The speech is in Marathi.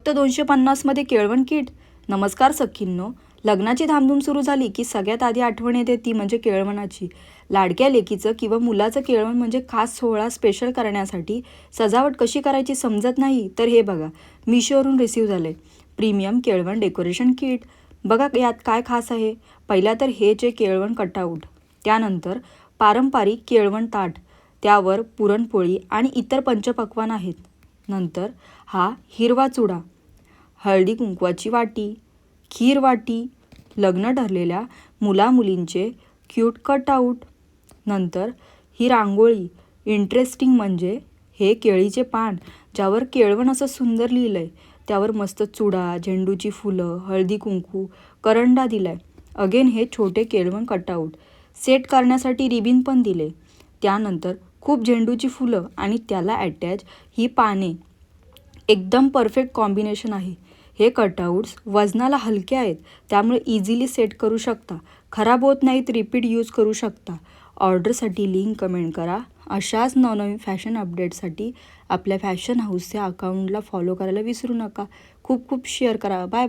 फक्त 250मध्ये केळवण किट. नमस्कार सखींनो, लग्नाची धामधूम सुरू झाली की सगळ्यात आधी आठवण येते ती म्हणजे केळवणाची. लाडक्या लेकीचं किंवा मुलाचं केळवण म्हणजे खास सोहळा स्पेशल करण्यासाठी सजावट कशी करायची समजत नाही तर हे बघा, मिशोवरून रिसीव झाले प्रीमियम केळवण डेकोरेशन किट. बघा यात काय खास आहे. पहिला तर हे जे केळवण कटआउट, त्यानंतर पारंपरिक केळवण ताट, त्यावर पुरणपोळी आणि इतर पंचपक्वान्न आहेत. नंतर हा हिरवा चुडा, हळदी कुंकवाची वाटी, खीर वाटी, लग्न ठरलेल्या मुलामुलींचे क्यूट कटआउट. नंतर ही रांगोळी, इंटरेस्टिंग म्हणजे हे केळीचे पान ज्यावर केळवण असं सुंदर लिहिलं आहे, त्यावर मस्त चुडा, झेंडूची फुलं, हळदी कुंकू, करंडा दिलाय. अगेन हे छोटे केळवण कटआउट सेट करण्यासाठी रिबिन पण दिले. त्यानंतर खूप झेंडूची फुलं आणि त्याला अटॅच ही पाने, एकदम परफेक्ट कॉम्बिनेशन आहे. हे कटआउट्स वजनाला हलके आहेत, त्यामुळे इझिली सेट करू शकता, खराब होत नाहीत, रिपीट यूज करू शकता. ऑर्डरसाठी लिंक कमेंट करा. अशाच नवनवीन फॅशन अपडेटसाठी आपल्या फॅशन हाऊसच्या अकाउंटला फॉलो करायला विसरू नका. खूप खूप शेअर करा. Bye bye.